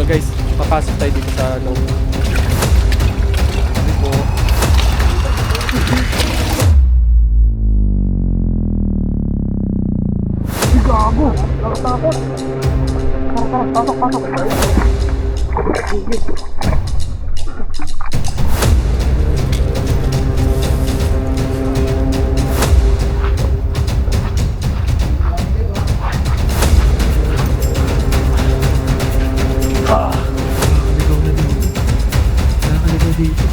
guys, papasok tayo dito sa ano. Sabi po. Gago! Nakatakot! Tara, pasok! Sige. Nakakaligaw dito.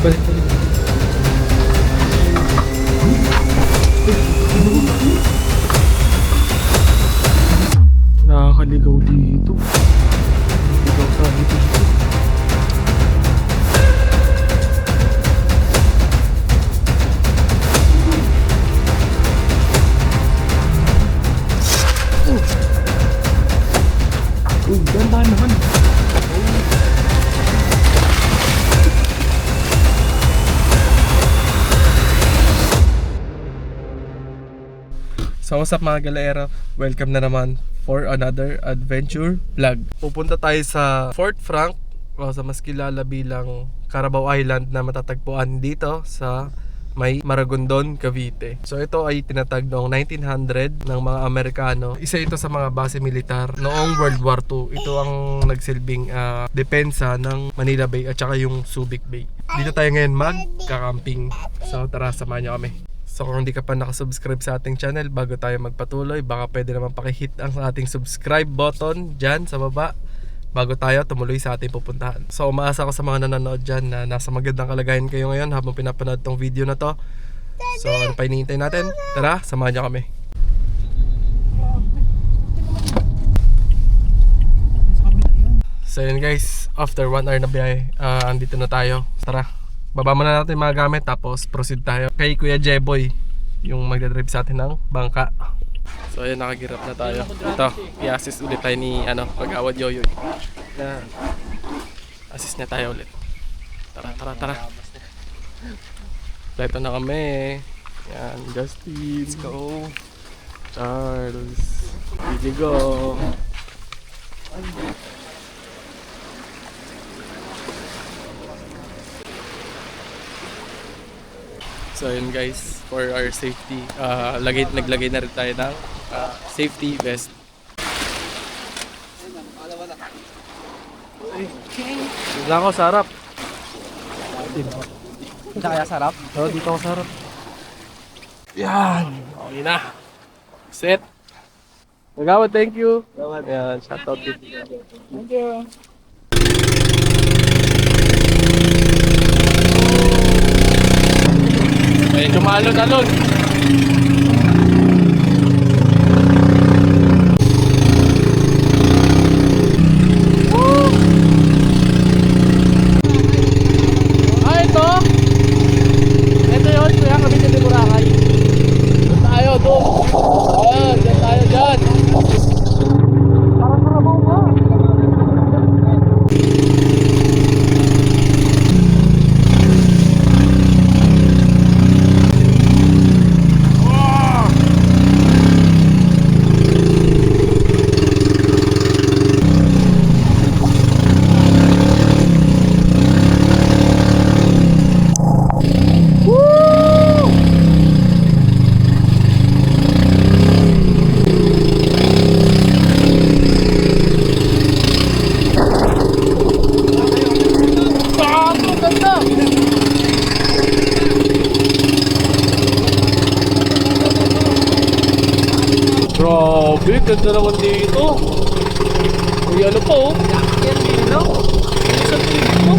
Balik. Nakakaligaw dito. Ligaw sa dito. Ganda naman. So what's up mga galera, welcome na naman for another adventure vlog. Pupunta tayo sa Fort Frank o sa mas kilala bilang Carabao Island na matatagpuan dito sa may Maragondon, Cavite. So ito ay tinatag noong 1900 ng mga Amerikano. Isa ito sa mga base militar noong World War II. Ito ang nagsilbing depensa ng Manila Bay at saka yung Subic Bay. Dito tayo ngayon magka-camping. So tara, samahan nyo kami. So kung hindi ka pa nakasubscribe sa ating channel, bago tayo magpatuloy, baka pwede naman pakihit ang ating subscribe button dyan sa baba bago tayo tumuloy sa ating pupuntahan. So umaasa ko sa mga nanonood dyan na nasa magandang kalagayan kayo ngayon habang pinapanood tong video na to. So ano pa hinihintay natin? Tara, samahan nyo kami. So yun guys, after 1 hour na biyahe, andito na tayo. Tara, baba muna natin yung mga gamit tapos proceed tayo kay Kuya Jeboy, yung magdadrive sa atin ng bangka. So ayan, nakagirap na tayo. Ito, i-assist ulit tayo ni Pag-Awad Yoyoy na assist niya tayo ulit. Tara. Ito na kami. Yan, Justin. Let's go. Charles. Here go. So yun guys, for our safety, naglagay na rin tayo ng safety vest. Dito ako sa harap. Dito kaya sarap? Oo, dito ako sa harap. Yan! Okay na. Set! Pag-Awad, thank you! Yan, shoutout dito. Thank you. Medyo malon-alon. Ito yun, kuya, kami dito Boracay. Doon tayo, doon. Ayan, dyan tayo dyan. Parang Carabao nga. Grabe, ganda naman dito. Uy, ano po? Yan dito. Isang trip mo.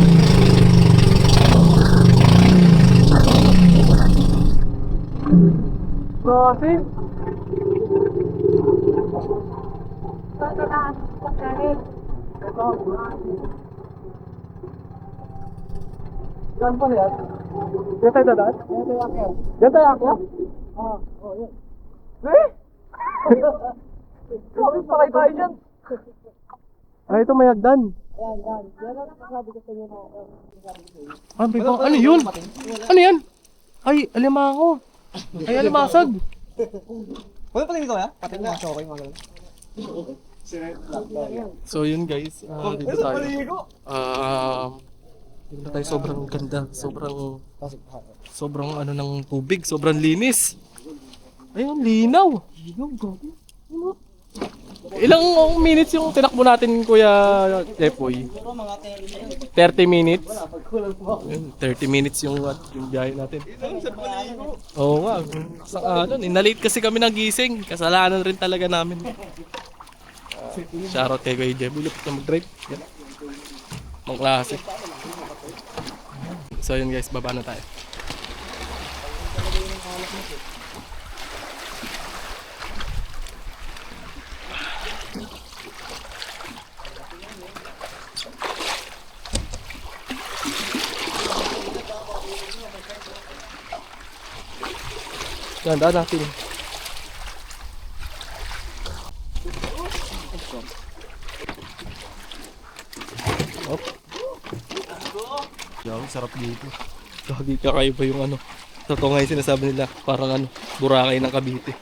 Grabe. Saan pa yan? Diyan tayo dadaan? Diyan tayo akyat? Oo, yan. Eh? Grabe, pakay tayo dyan. Ay, ito may hagdan. Yan. Yan ang sabi ko sa inyo na. Ano yun? Ano yan? Ay, alimango. Ay, alimasag. Wala pa rin ito ya? Pati mo, okay mga ganun. So yun guys, dito tayo. Dito tayo, sobrang ganda, sobrang ano ng tubig, sobrang linis. Ayun, linaw. Ilang minutes yung tinakbo natin, Kuya Jepoy? 30 minutes? 30 minutes yung biyahe natin. Oo nga, sa ano, nalate kasi kami ng gising. Kasalanan rin talaga namin. Shoutout kay Kuya Jepoy, lupit na mag-drive. Yan. Mga klase. So yun guys, baba na tayo. Yan, daan natin. Op. Yan, sarap dito. Gagi ka kayo ba yung ano? Totoo nga yung sinasabi nila, parang ano, Boracay ng Cavite.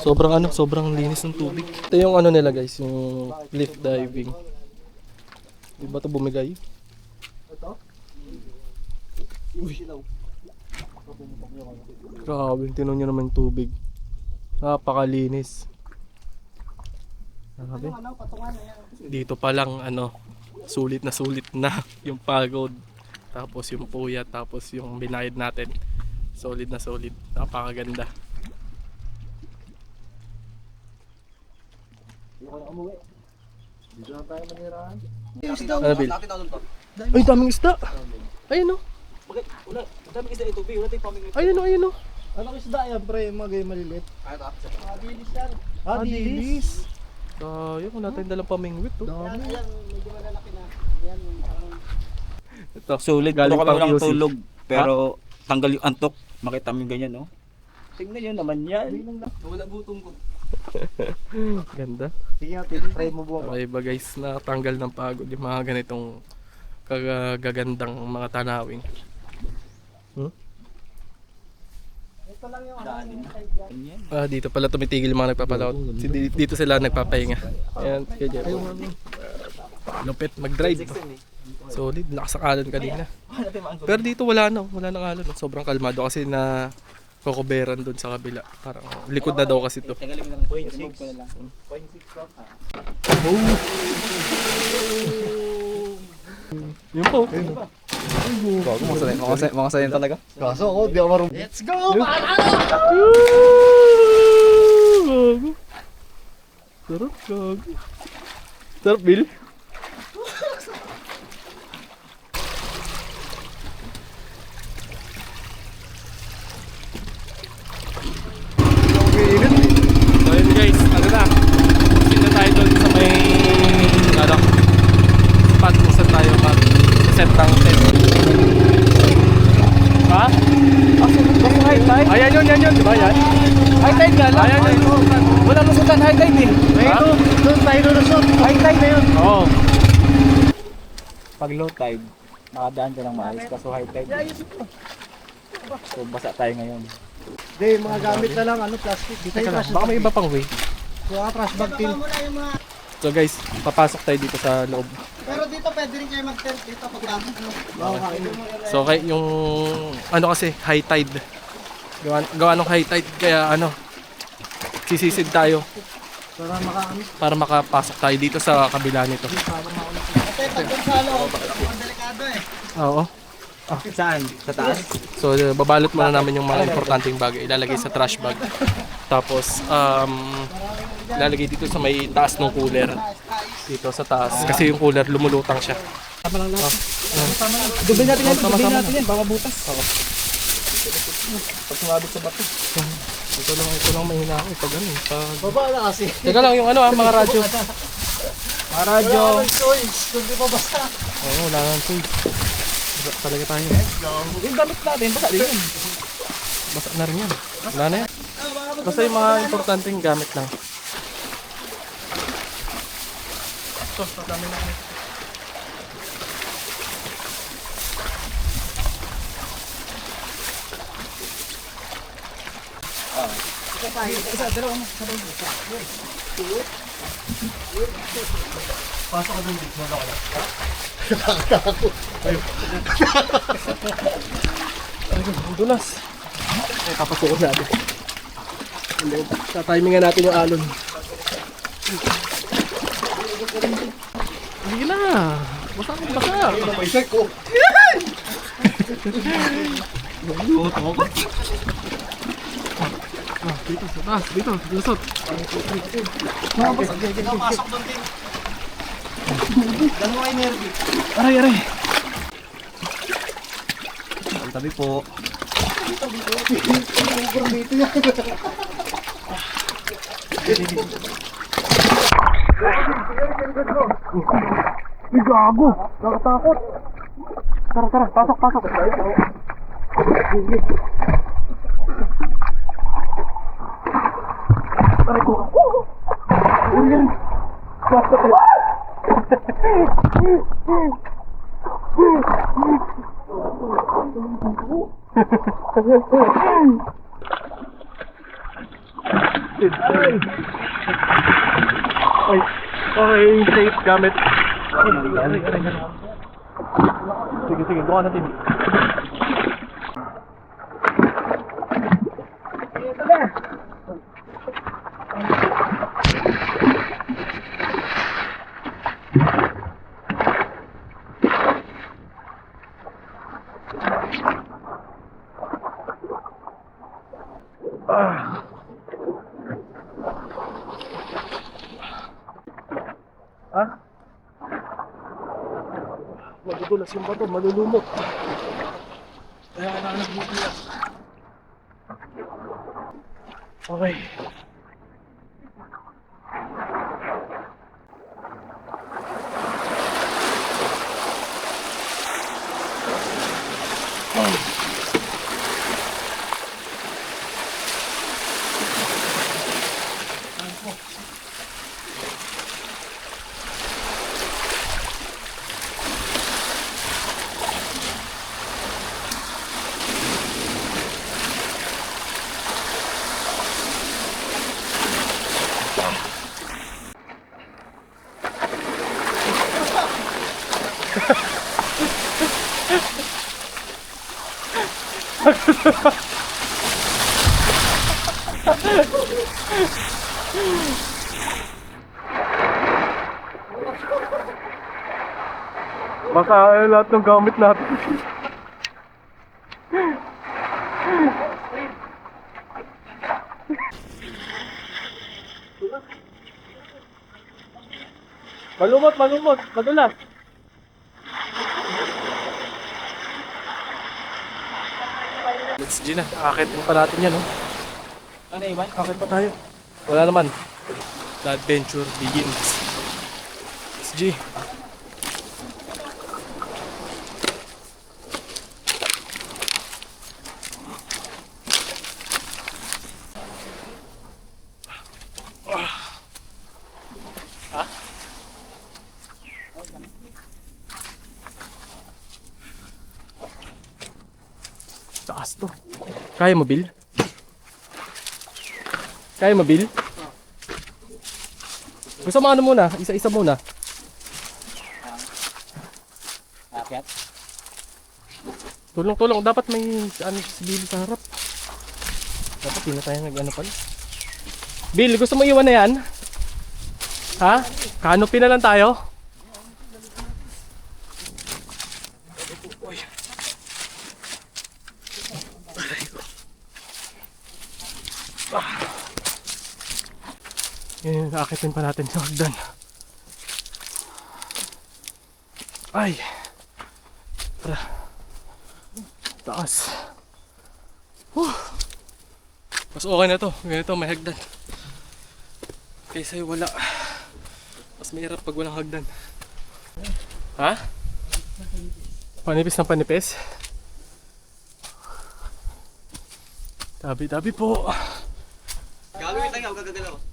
Sobrang linis ng tubig. Ito yung ano nila guys, yung cliff diving. Di ba ito bumigay? Ito? Uy. Grabe, tinan nyo naman yung tubig. Napakalinis. Grabe. Dito pa lang ano, sulit na yung pagod. Tapos yung puyat, tapos yung binayad natin. Solid na solid. Napakaganda. Dito na tayo manirahan. Ano, Bill? Ay, daming isda. Ayun o. Bakit? Wala. Daming isda ito, wala tayong pamingwit. Ayun o. Anong isda yan, pre? Mga ganyan maliliit. Dilis yan. Dilis. Ayun, wala tayong dalang pamingwit to. Yan, medyo malalaki na. Yan, parang... Ito, Sulit, galing galing pang kami lang QC. tulog. Pero tanggal yung antok. Makita mo yung ganyan, no? Tingnan nyo naman yan. Wala gutom ko. Ganda. Sige nga, try mo buwan. Okay ba guys, natanggal ng pagod yung mga ganitong kagagandang mga tanawin. Ito lang yung Ganyan. Dito pala tumitigil yung mga nagpapalaot. Dito sila nagpapahinga. Ayan, kaya Jeff. Lupit mag-drive. Solid, nakasakalan kanina. Pero dito wala nang alon. Sobrang kalmado kasi na kokoberan doon sa kabila. Parang likod na daw kasi to. Tanggalin mo lang. 0.6 ko na lang. 0.6 ko. Yun po. Mga sayan talaga. Kaso ako, di ako marunong. Let's go! Gago. Sarap, gago. Sarap, Bill. So yun guys, ano na, sino tayo doon sa may ano, spot kung saan tayo mag-set ng tent. Ha? high tide? Ayan yun, diba yan? High tide nga lang. Ayan yun. Wala lusutan high tide din. Ha? Doon tayo lulusot. High tide na yun. Oo. Pag low tide, nakadaan ka ng maayos. Kaso high tide. So basa tayo ngayon. Hindi, mga gamit na lang, plastic. Di tayo Teka lang, trash baka bag. may iba pang way. Kuha ka trash bag tin. So guys, papasok tayo dito sa loob. Pero dito pwede rin kayo mag-tent dito pag gamit. So kay yung ano kasi high tide. Gawa ng high tide kaya ano sisisid tayo para makapasok tayo dito sa kabila nito. Kasi pag dun sa loob, ang delikado eh. Oo. Saan? Sa taas? So babalot muna namin yung mga importanteng bagay, ilalagay sa trash bag. Tapos ilalagay dito sa may taas ng cooler. Dito sa taas kasi yung cooler lumulutang siya. Tama lang natin. Dubin natin yan. Tama, Dubin tama. natin yan. Baka butas. Pag sumabit sa bato. Ito lang mahina ako pag ano. Baba na kasi. Teka lang yung ano mga radyo. Mga radyo. Wala nang choice, kundi pa basta. Oo, wala nang toy. Basa talaga tayo. Yung gamit natin. Basa din yun. Basa na rin yan. Wala na yan. Basta yung mga importanteng gamit lang. Ito, dami na kami. Pasok ka dun, Vic. Wala ka lang. Ay, ang dulas. Ay, papasukin natin. Sa-timingan natin yung alon. Hindi na. Basta akong basa. May check ko. Dito, sa taas. Dito, lusot. Pasok doon din. Dalawa energy. Aray, aray. Ang tabi po. Dito yan. Ay, gago. Nakatakot. Tara, tara. Pasok, pasok. Aray ko. Ano yan? Pasok. Ay, okay, safe gamit. Sige, sige, gawa natin. Ah? Magugulas yung bato, malulumot. Kaya kailangan nagbubulas. Okay. Baka lahat ng gamit natin. Malumot, malumot, madulas. Let's G na, akit pa natin yan, no? Ano Iwan? Akit pa tayo. Wala naman. The adventure begins. Let's G. Taas to. Kaya mo, Bill? Kaya mo, Bill? Gusto mo ano muna? Isa-isa muna. Akyat? Tulong-tulong. Dapat may ano, si Bill sa harap. Dapat hindi na tayo nag-ano pala. Bill, gusto mo iwan na yan? Ha? Canopy na lang tayo? Yan, akitin pa natin sa hagdan. Ay! Tara. Taas. Mas okay na to. Ganito, may hagdan. Kaysa yung wala. Mas mahirap pag walang hagdan. Ha? Panipis ng panipis? Tabi-tabi po. Gagawin tayo, gagagalaw.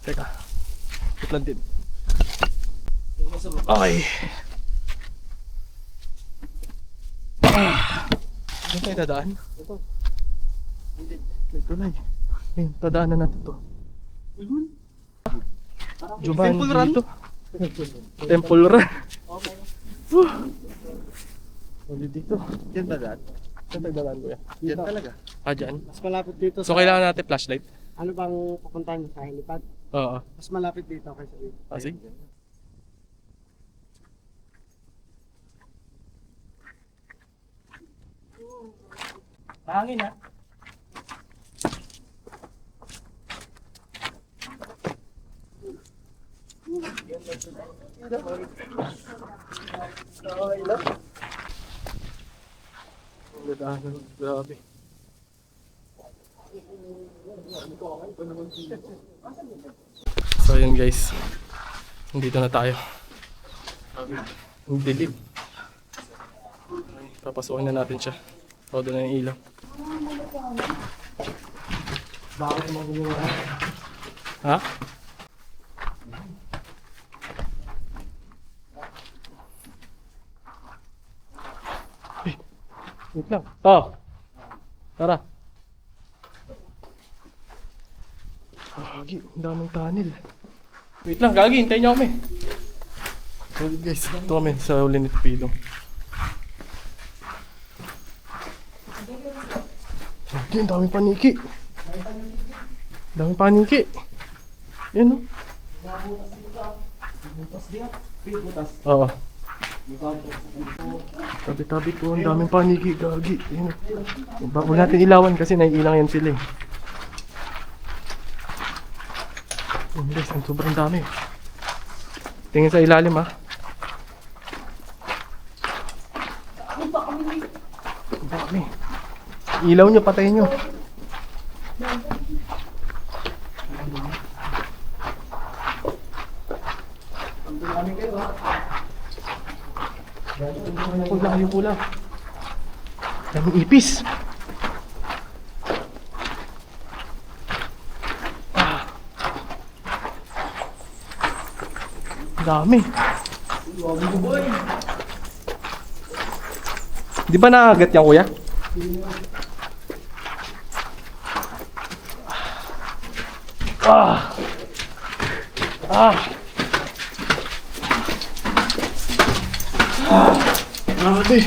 Teka. Wait lang din. Okay. Saan tayo dadaan? Ito. Ito na eh. Ayun, dadaanan natin to. Juman Temple Run? dito. Temple Run. Ulit dito. Yan ba dad? Saan tayo dadaan kuya? Yan talaga. Ah, dyan. Mas malapit dito So kailangan natin flashlight? Ano bang pupuntahan mo sa helipad? Oo. Mas malapit dito kaysa dito. Ah, sige. Mahangin ha. Dadaanan. Grabe. So yun guys. Nandito na tayo. Ang dilim. Papasukin na natin siya. Todo na yung ilaw. Bakit mo gumawa? Ha? Eh, wait lang. To! Tara. Gagi, ang daming tunnel. Wait lang, Gagi, hintayin niyo kami. So guys, ito kami sa uli ni Tupido. Gagi, ang daming paniki. Ang daming paniki. Yan o. Oo. Tabi-tabi po, ang daming paniki, Gagi. Yan o. Huwag natin ilawan kasi naiilang yan sila eh. Oh, guys, ang sobrang dami. Tingin sa ilalim ha. Ang dami. Ilaw nyo, patayin nyo. Layo po lang. Daming ipis. Dami. Di ba nakagat yan, kuya? Ah. Ah. Grabe.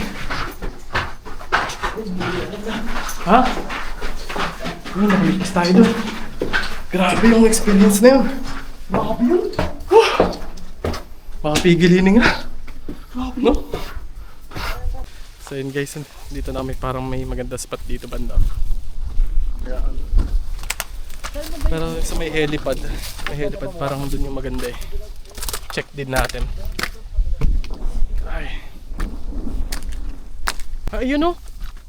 Ha? Ayun, nakaligtas tayo doon. Grabe yung experience na yun. Grabe yun. Makapigil nga. No? So yun guys, dito na kami parang may maganda spot dito banda. Pero sa may helipad parang doon yung maganda eh. Check din natin. Ay. Ayun o.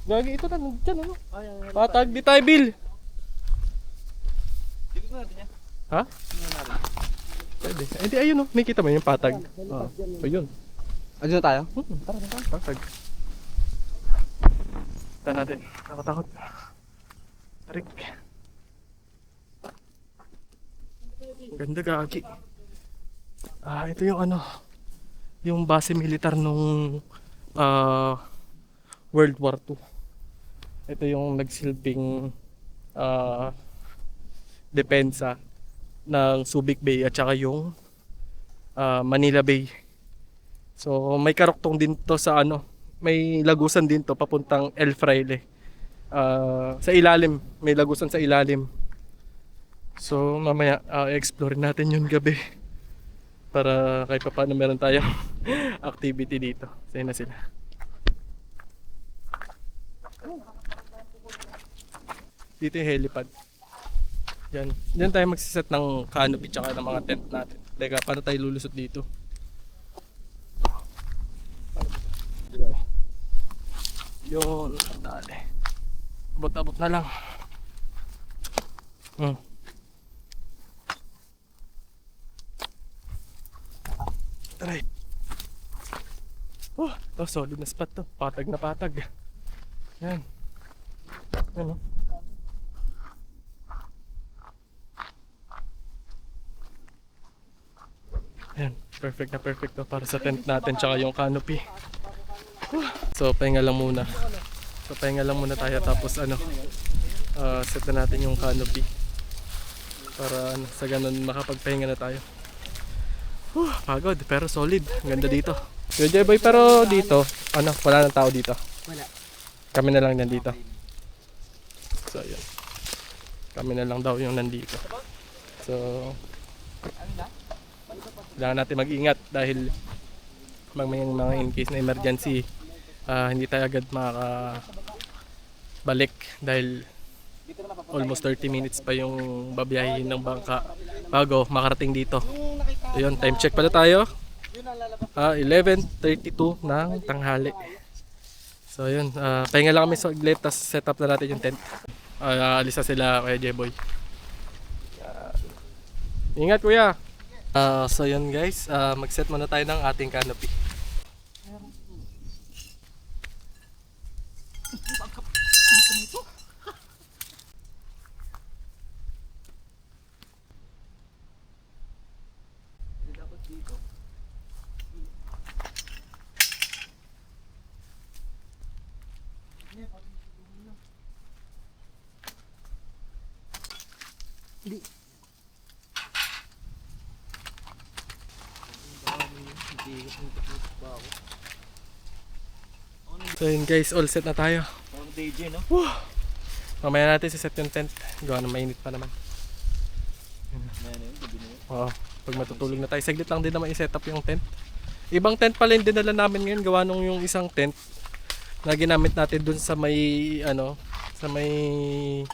Gagi ito na, nandyan ano. Patag di tayo, Bill. Ha? Pwede. Eh di ayun o, may kita mo yung patag. Oo. So yun. Ano na tayo? Tara, patag. Ito natin. Nakatakot. Tarik. Ganda, Gagi. Ah, ito yung ano, yung base militar nung World War II. Ito yung nagsilbing depensa ng Subic Bay at saka yung Manila Bay. So may karuktong din to sa ano, may lagusan din to papuntang El Fraile. Sa ilalim, may lagusan sa ilalim. So mamaya explore natin yun gabi para kahit pa paano meron tayong activity dito. Sa'yo na sila. Dito yung helipad. Yan. Diyan tayo magsiset ng canopy tsaka ng mga tent natin. Teka, paano tayo lulusot dito? Yun, dali. Abot-abot na lang. Aray. Oh, to solid na spot to. Patag na patag. Yan. Yan oh. Ayan, perfect na perfect to para sa tent natin tsaka yung canopy. So pahinga lang muna. Tayo tapos set na natin yung canopy. Para sa ganun makapagpahinga na tayo. Pagod pero solid. Ang ganda dito. Kuya Boy, pero dito, wala nang tao dito. Wala. Kami na lang nandito. So yun. Kami na lang daw yung nandito. So kailangan natin mag-ingat dahil may mga in case na emergency, hindi tayo agad makakabalik dahil almost 30 minutes pa yung babiyahin ng bangka bago makarating dito. Ayun, time check pala tayo. 11:32 ng tanghali. So ayun, pahinga lang kami sa saglit tapos set up na natin yung tent. Alis na sila kaya J-Boy. Ingat kuya! So yun guys, mag-set muna tayo ng ating canopy. So yun guys, all set na tayo. Ang DJ, no? Mamaya natin si set yung tent. Gawa na mainit pa naman. Oo, pag matutulog na tayo. Saglit lang din naman i-set up yung tent. Ibang tent pala yung dinala namin ngayon. Gawa nung yung isang tent na ginamit natin dun sa may sa may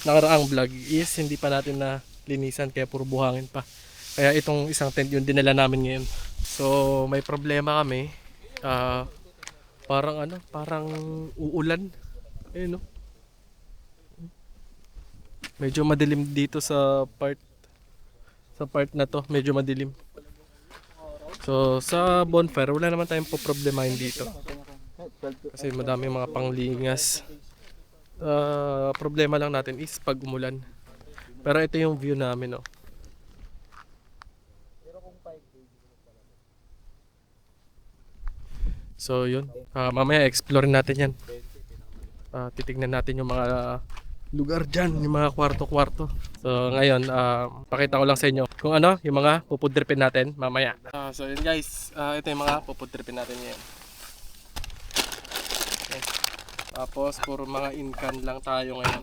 nakaraang vlog is hindi pa natin na linisan kaya puro buhangin pa. Kaya itong isang tent yung dinala namin ngayon. So may problema kami. Parang uulan. Ayun, no? Medyo madilim dito sa part na to, medyo madilim. So sa bonfire wala naman tayong poproblemahin dito. Kasi madami mga panglingas. Problema lang natin is pag umulan. Pero ito yung view namin, no. So yun, mamaya explore natin yan. Titignan natin yung mga lugar dyan, yung mga kwarto-kwarto. So ngayon, pakita ko lang sa inyo kung yung mga pupudripin natin mamaya. So yun guys, ito yung mga pupudripin natin ngayon. Okay. Tapos puro mga in-can lang tayo ngayon.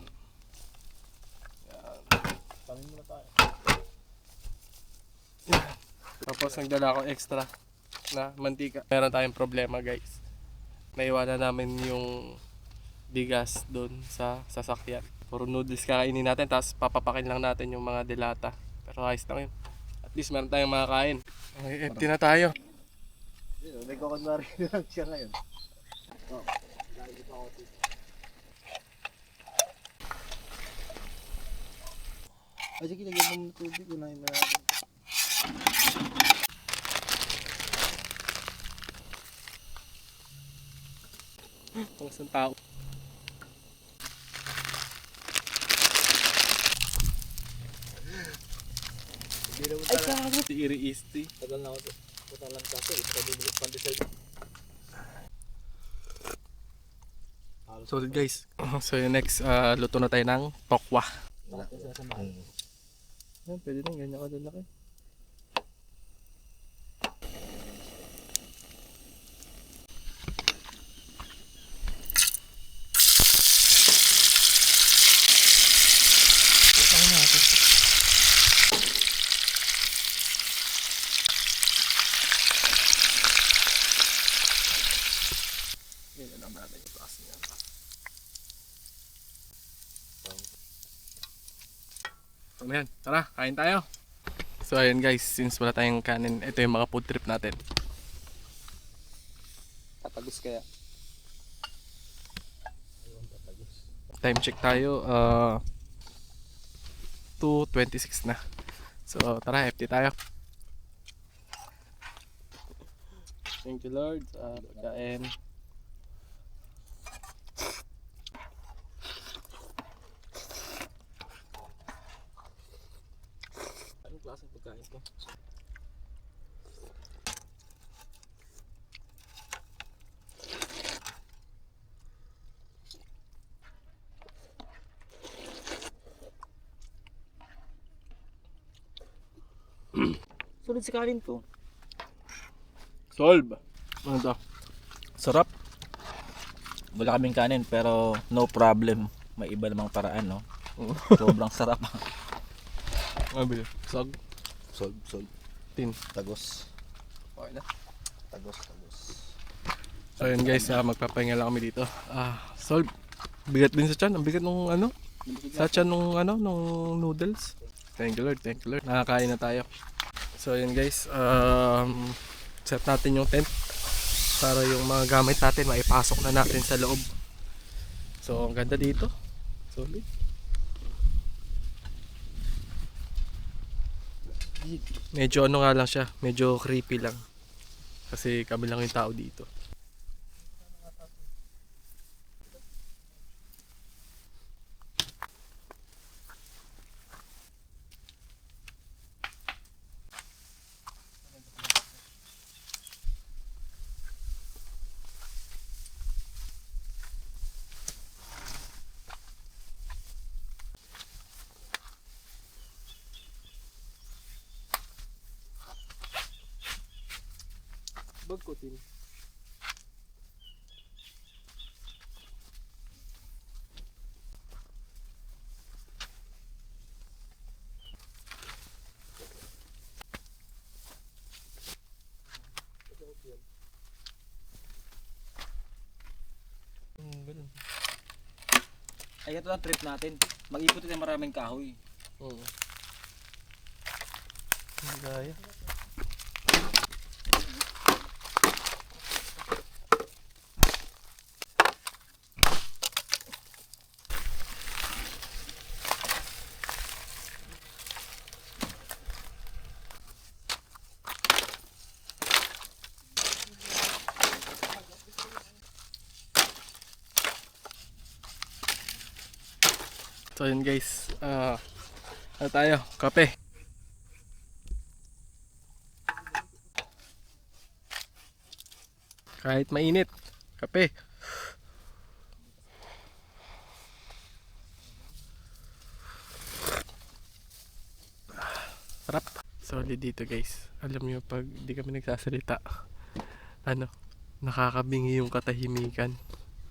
Yan. Tapos nagdala ako extra na mantika. Meron tayong problema guys. Naiwanan namin yung bigas doon sa sasakyan. Puro noodles kakainin natin tapos papapakin lang natin yung mga delata. Pero ayos lang yun. At least meron tayong makakain. Okay, empty na tayo. Nagkakunwari lang siya ngayon. Ay, sige, lagyan mo ng tubig. Unahin na natin. Pang isang tao. Ay, sarap! Si Iri Easty. Tagal na ako. Punta lang kasi. Pabibigit pandesal. So guys, so yung next luto na tayo ng tokwa. Yan, pwede na ganyan kadalaki. Yan lang natin yung taas niya. So yan, tara, kain tayo. So ayun guys, since wala tayong kanin, ito yung mga food trip natin. Tatagos kaya. Time check tayo, 2:26 na. So tara, FT tayo. Thank you Lord sa pagkain. Anong klaseng pagkain to? Sulit si kanin to. Solve. Ano to? Sarap. Wala kaming kanin pero no problem. May iba namang paraan, no? Sobrang sarap. Mabili. Sag. Solve. Tin. Tagos. Okay na. Tagos. So yun guys, magpapahinga lang kami dito. Solve. Bigat din sa tiyan. Ang bigat nung ano. Sa tiyan nung ano, nung noodles. Thank you Lord. Nakakain na tayo. So yun guys, set natin yung tent para yung mga gamit natin maipasok na natin sa loob. So ang ganda dito. Solid. Medyo ano nga lang siya, medyo creepy lang. Kasi kami lang yung tao dito. Bagkutin. Ay, ito ang trip natin. Mag-ipot tayo maraming kahoy. Oo. Gaya. So yun guys, ano tayo? Kape. Kahit mainit, kape. Sarap. Solid dito guys. Alam nyo pag di kami nagsasalita, ano, nakakabingi yung katahimikan.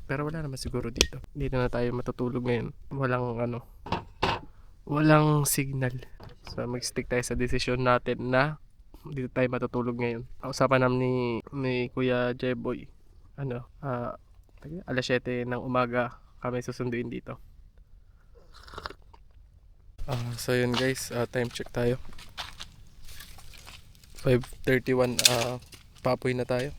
Pero wala naman siguro dito. Dito na tayo matutulog ngayon. Walang signal. So mag-stick tayo sa desisyon natin na dito tayo matutulog ngayon. Usapan namin ni Kuya Jeboy. Alas 7 ng umaga kami susunduin dito. So yun guys, time check tayo. 5:31, papoy na tayo.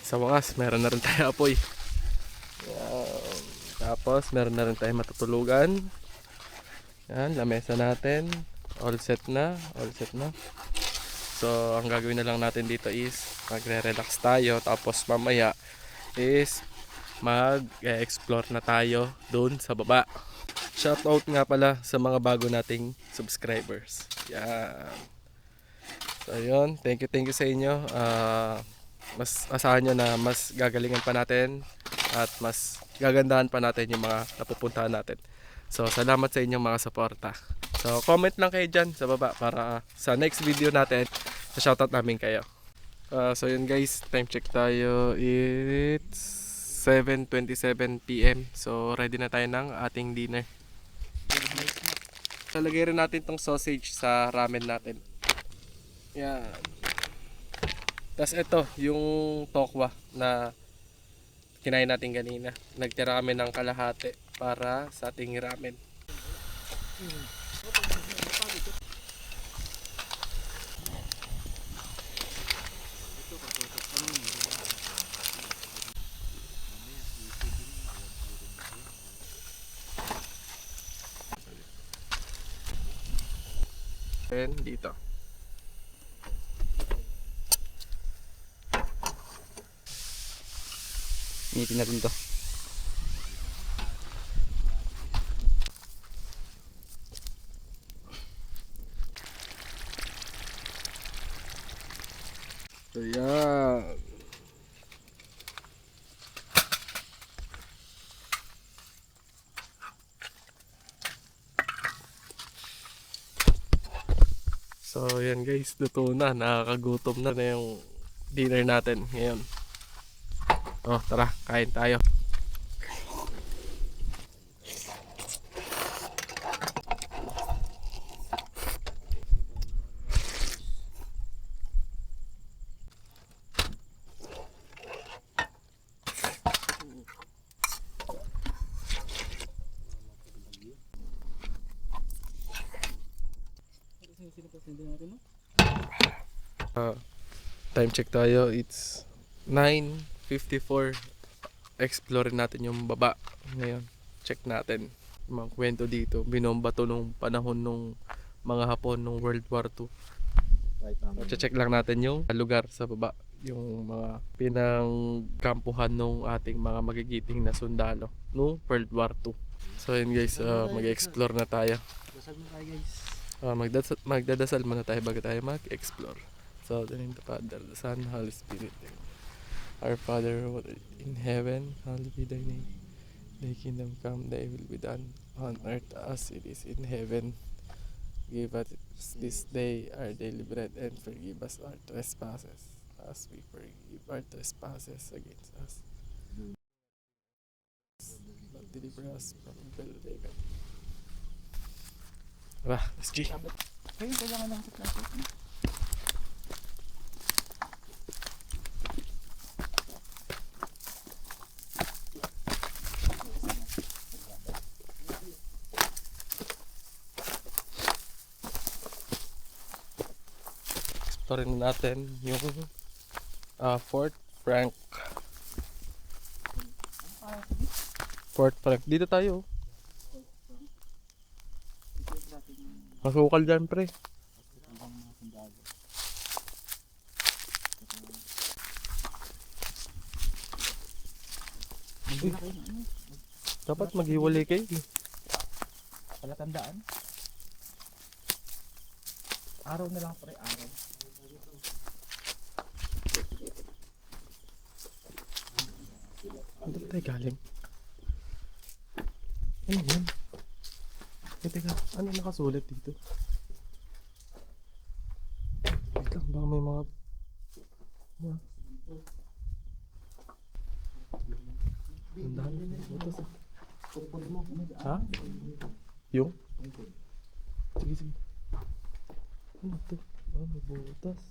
Sa wakas, meron na rin tayo apoy. Yan. Tapos, meron na rin tayo matutulugan. Yan, lamesa natin. All set na. So, ang gagawin na lang natin dito is magre-relax tayo. Tapos, mamaya is mag-explore na tayo doon sa baba. Shoutout nga pala sa mga bago nating subscribers. Yan. So, yun. Thank you sa inyo. Mas asahan nyo na mas gagalingan pa natin at mas gagandahan pa natin yung mga napupuntahan natin. So salamat sa inyong mga suporta. So comment lang kayo dyan sa baba para sa next video natin sa shoutout namin kayo. So yun guys, time check tayo. It's 7:27 PM. So ready na tayo ng ating dinner. Talagay rin natin tong sausage sa ramen natin. Yan. Tapos ito, yung tokwa na kinain natin kanina. Nagtira kami ng kalahati para sa ating ramen. And dito. Initin natin to. Ayan. So yan guys, luto na. Nakakagutom na yung dinner natin ngayon. Oh, tara, kain tayo. Time check tayo. It's 9:54. Explore natin yung baba ngayon. Check natin mga kwento dito. Binomba to nung panahon nung mga Hapon nung World War II. Check lang natin yung lugar sa baba, yung mga pinangkampuhan nung ating mga magigiting na sundalo nung World War II. So yun guys, mag-explore na tayo. Dasal mo tayo guys. Magdadasal muna tayo bago tayo mag-explore. So, the name of the Father, the Son, Holy Spirit. Our Father who art in heaven, hallowed be thy name. Thy kingdom come, thy will be done on earth as it is in heaven. Give us this day our daily bread and forgive us our trespasses as we forgive our trespasses against us. But deliver us from evil. Tara, let's go. Ayun, kailangan lang sa plastic. Explorin natin yung Fort Frank. Fort Frank. Dito tayo. Masukal dyan, pre. Uy, dapat maghiwalay kayo. Palatandaan. Araw na lang pre, araw. Ano tayo galing? Ano yan? Teka, ano nakasulat dito? Wait lang, baka may mga... Ang dami na butas ah. Ha? Yung? Sige, sige. Ano to? Ah, may butas.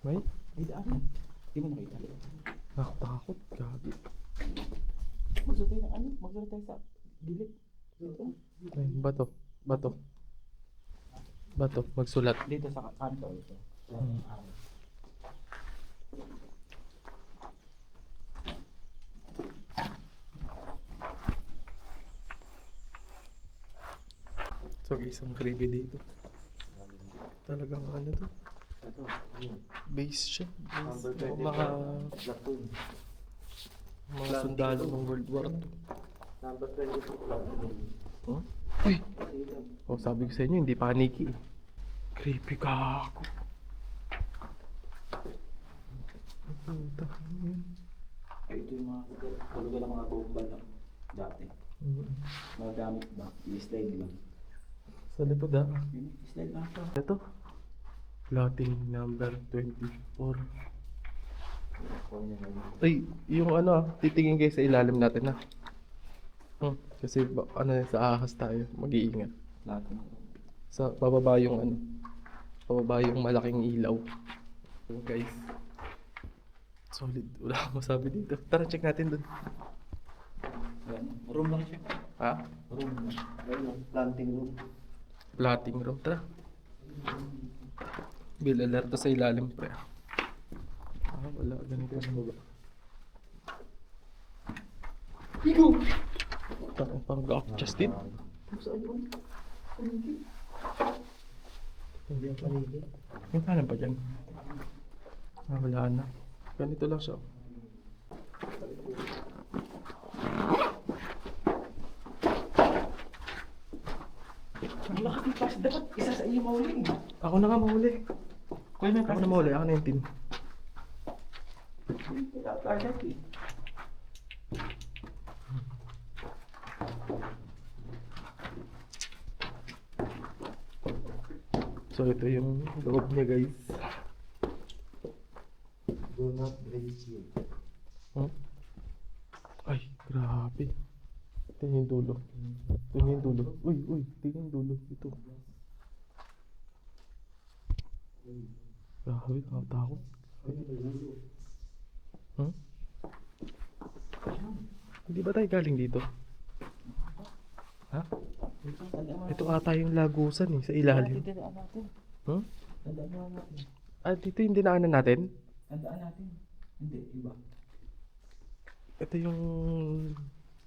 May? May daan. Di mo nakita. Nakakatakot, gabi. Magsulat tayo ng ano? Magsulat tayo sa gilid. Ay, bato. Bato. Bato, magsulat. Dito sa kanto. Ito. So guys, ang creepy dito. Talagang ano to? Base siya. Base. Mga sundalo ng World War II. Huh? Uy! Oh, sabi ko sa inyo, hindi paniki eh. Creepy ka ako. Puta. Ito yung mga kulugan ng mga bomba na dati. Mga gamit ba? I-slide lang. Sa likod ah. I-slide lang ito. Ito. Plotting number 24. Ay, yung ano ah, titingin kayo sa ilalim natin ah. Kasi ano sa ahas tayo, mag-iingat. Lahat na. Sa bababa yung ano, bababa yung malaking ilaw. So guys, solid. Wala akong masabi dito. Tara, check natin dun. Room lang siya. Ha? Room lang. Planting room. Plotting room. Tara. Bill alerto sa ilalim pre. Ah, wala. Ganito sa baba. Ikaw! Parang pang-gap Justin. Saan yun? Hindi ang panili. Yung kanan pa dyan. Wala na. Ganito lang siya. Ang laki ng plastic. Dapat isa sa iyo mahuli. Ako na nga mahuli. Kuya, may Ako na mahuli. Ako na yung team. plastic eh. So ito yung loob niya guys. Do not break you. Huh? Ay, grabe. Tingnan yung dulo. Tingnan yung dulo. Uy, tingnan yung dulo. Ito. Grabe, nakatakot. Huh? Hindi ba tayo galing dito? Ha? Ito ata yung lagusan eh, sa ilalim. Tandaan natin. Huh? Tandaan natin. Ah, dito yung dinaanan natin? Tandaan natin. Hindi, iba. Ito yung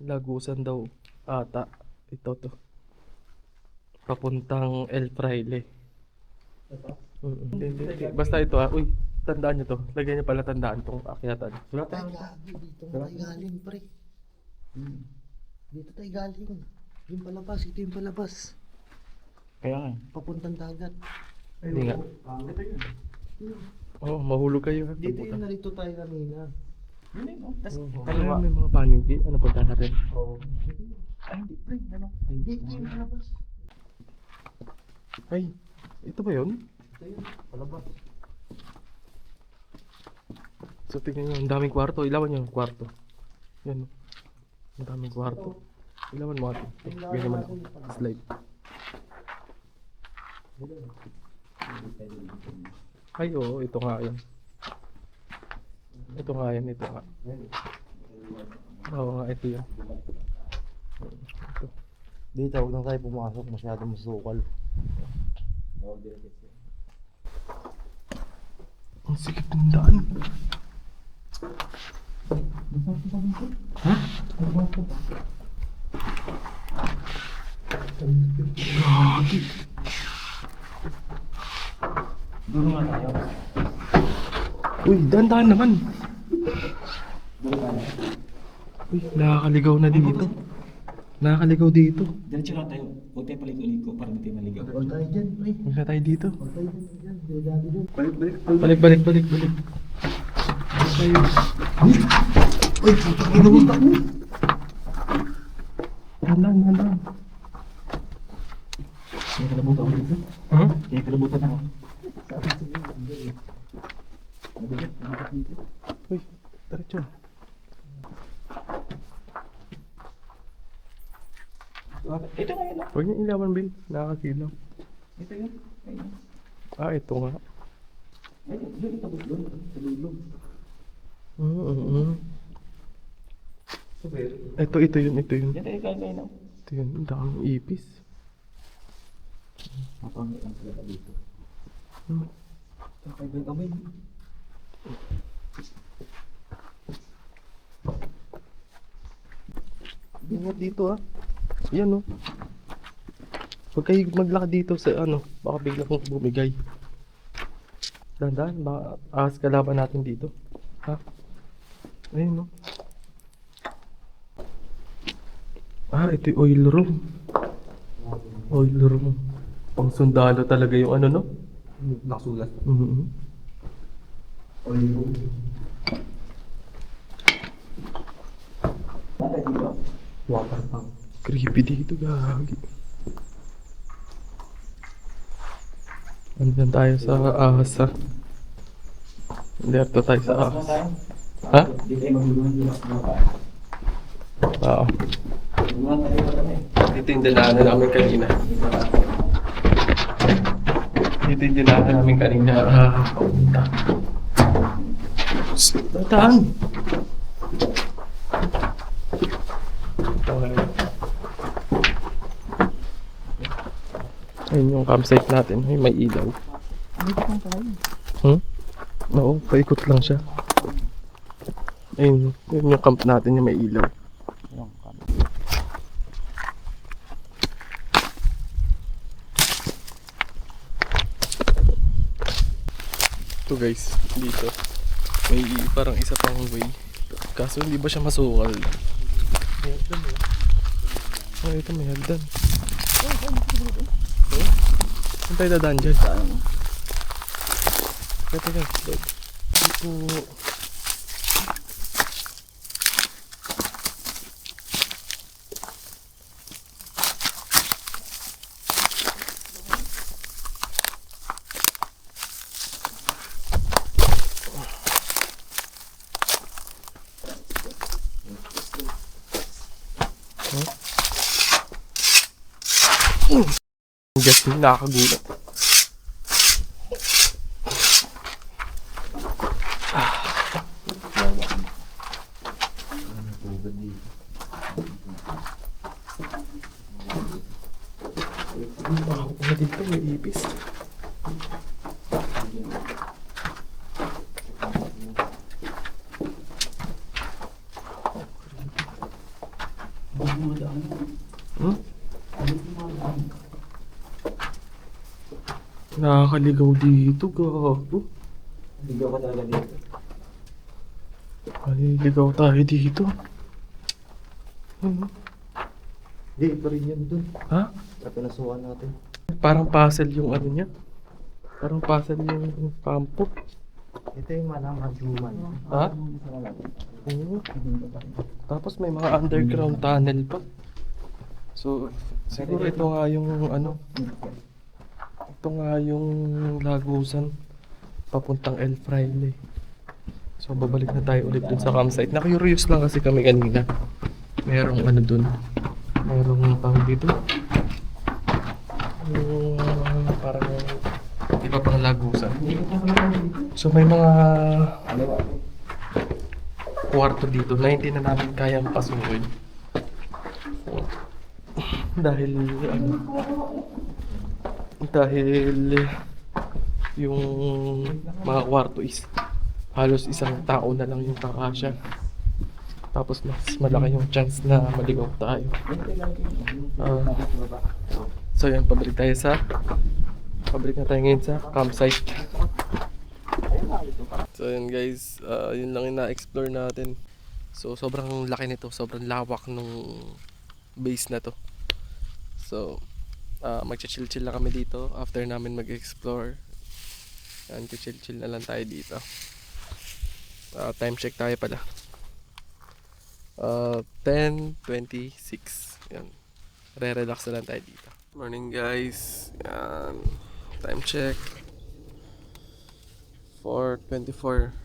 lagusan daw ata. Ito to. Papuntang El Fraile. Hindi. Basta ito Uy, tandaan nyo to. Lagyan nyo pala tandaan tong akyatan. Ay, gabi. Dito tayo galing, pre. Dito tayo galing. Yung palabas. Ito yung palabas. Kaya nga. Papuntang dagat. Hindi nga. Ito yun. Oo, mahulog kayo. Dito yung narito tayo kanina. Yun eh, no? Tas, Kaliwa. May mga panigi. Ano punta natin? Oo. ay, hindi, pre. Ano? Dito yung palabas. Ay, ito ba yun? Ito yung palabas. So tingnan nyo, ang daming kwarto. Ilawan nyo yung kwarto. Yan. Ang daming kwarto. Ilawan mo ate. Ganyan mo lang. Slide. Ay oo, ito nga yan. Ito nga yan, ito nga. Oo nga, ito yan. Ito. Dito, huwag na tayo pumasok. Masyadong masukal. Ang sikip ng daan. Ha? Gagi. Duro nga tayo. Uy, dahan-dahan naman. Duro tayo. Uy, nakakaligaw na dito. Nakakaligaw dito. Diretso lang tayo. Huwag tayo paliko-liko para hindi tayo maligaw. Huwag tayo dyan, pre. Huwag na tayo dito. Huwag tayo dyan. Delikado dyan. Balik. Balik tayo. Uy, inuutak mo. Dahan-dahan. May kalabutan ako dito. Huh? May kalabutan ako. Uy, diretso. Ito nga yun. Huwag niyo ilawan, Bill. Nakakasilaw. Ito yun. Ayun. Ah, ito nga. Ayun, doon ito doon. Sa dulo. Ito yun. Yan tayo kaya na. Ito yun, ang daming ipis. Mapangit ang sila dito. Hmm. Sakay ba yung kamay? Ingat dito Yan Huwag kayo maglakad dito sa baka bigla kong bumigay. Dahan-dahan, baka ahas kalaban natin dito. Ha? Ayun ito yung oil room. Oil room. Pang sundalo talaga yung Nakasulat. Oil room. Naka dito. Water pump. Creepy dito, gagi. Andyan tayo sa ahas Dito tayo sa ahas. Ha? Dito tayo magluluhan dito. Oo. Magluluhan tayo kami. Dito yung dinaanan namin kanina. Papunta. Dataan! Ayun yung campsite natin. Ay, may ilaw. Oo, paikot lang siya. Ayun yung camp natin yung may ilaw. to guys, dito. May parang isa pang way. Kaso hindi ba siya masukal? May hagdan eh. Oh, ito may hagdan. Saan tayo dadaan dyan? Ito guys, dito. Guess mo, nakakagulat. Ano dito, may ipis. Hmm? Nakakaligaw dito, gago. Ligaw ka talaga dito. Maliligaw tayo dito. Ano? Hindi, pa rin yan dun. Ha? Sa pinasukan natin. Parang puzzle yung ano niya. Parang puzzle yung kampo. Ito yung malaman human. Ha? Oo. Tapos may mga underground tunnel pa. So, siguro ito nga yung ano. Ito nga yung lagusan papuntang El Fraile. So, babalik na tayo ulit dun sa campsite. Na-curious lang kasi kami kanina. Merong ano dun. Merong pang dito. Yung parang iba pang lagusan. So, may mga kwarto dito na hindi na namin kayang pasukin. Dahil yung mga kwarto is halos isang tao na lang yung kakasya. Tapos mas malaki yung chance na maligaw tayo. So yun, pabalik na tayo ngayon sa campsite. So yun guys, yun lang yung na-explore natin. So sobrang laki nito, sobrang lawak nung base na to. So magchill-chill lang kami dito after namin mag-explore. Yan, chill na lang tayo dito. Time check tayo pala. 10:26. Yan. Re-relax na lang tayo dito. Morning guys. Yan. Time check. 4:24.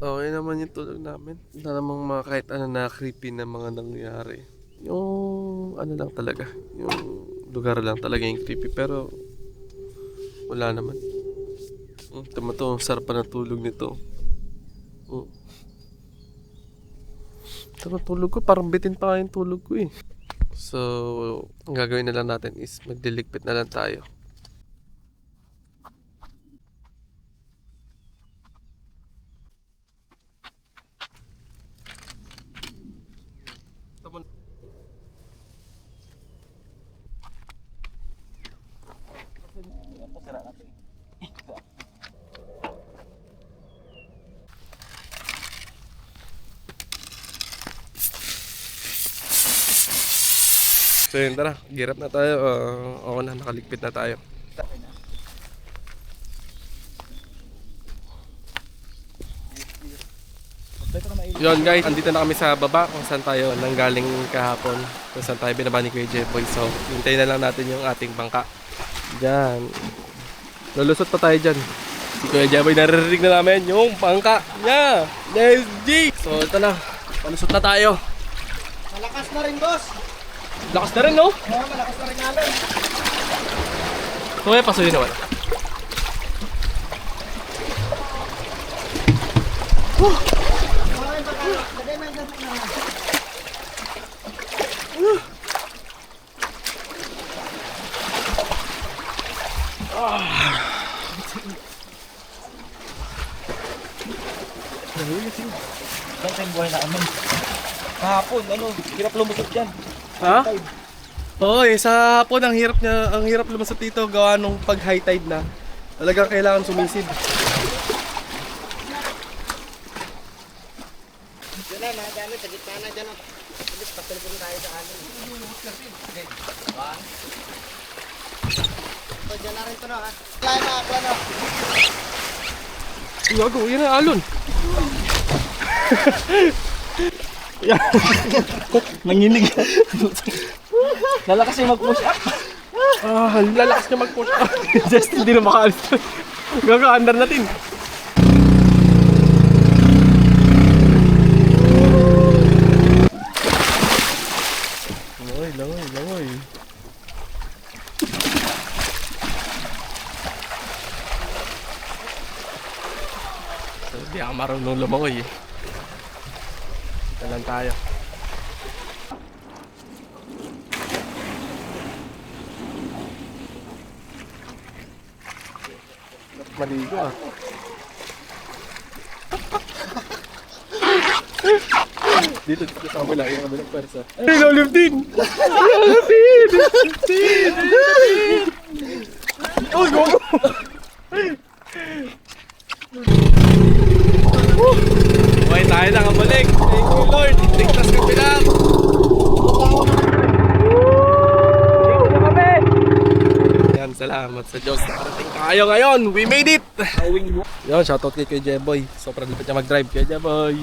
Okay naman yung tulog namin. Wala namang mga kahit ano na creepy na mga nangyari. Yung ano lang talaga. Yung lugar lang talaga yung creepy. Pero wala naman. Tama to. Sarap pa na tulog nito. Tama tulog ko. Parang bitin pa yung tulog ko eh. So, ang gagawin na lang natin is magdiligpit na lang tayo. So yun, tara, girap na tayo. Oo na, nakaligpit na tayo. Yun guys, andito na kami sa baba kung saan tayo nanggaling kahapon. Kung saan tayo binaba ni Kuya Jeboy. So, hintayin na lang natin yung ating bangka. Diyan. Lulusot pa tayo dyan. Si Kuya Jeboy naririnig na namin yung bangka niya. Let's G! So, ito na. Palusot na tayo. Malakas na rin, boss. Lakas na rin, no? Oo, malakas na rin alon. So, may paso yun naman. Okay, baka lagay mo yung ganito na. Saan tayong buhay na amin? Kahapon, ano, hirap lumusot dyan. Ha? Oo, sa hapon ang hirap lumusot dito gawa nung pag high tide na. Talagang kailangan sumisid. Yun na, mga gamit. Sa gitna na dyan. Alis, pasalipon tayo sa amin. So, dyan na rin ito, no, ha? Kaya na ako, no? Gago, yun na alon. Nanginig. Lalakas yung mag-push up. Lalakas niya mag-push up. Just hindi na makaalis. Gago, under natin. Langoy. Hindi ako marunong lumangoy eh. Dito lang tayo. Maligo ah. Dito sa kabila, yung kabilang pwersa. Hey, lolip din! Oh, go! Buhay tayo nakabalik. Thank you, Lord. Ligtas kami lang. Yan, salamat sa Diyos. Nakarating tayo ngayon. We made it! Yan, shoutout kay Jeboy. Sobrang lipit niya mag-drive kay Jeboy.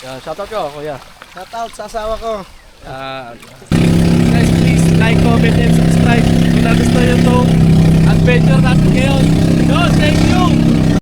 Yan, shoutout ko, kuya. Shoutout sa asawa ko. Guys, please like, comment, and subscribe kung nagustuhan nyo itong adventure natin ngayon. Yo, thank you!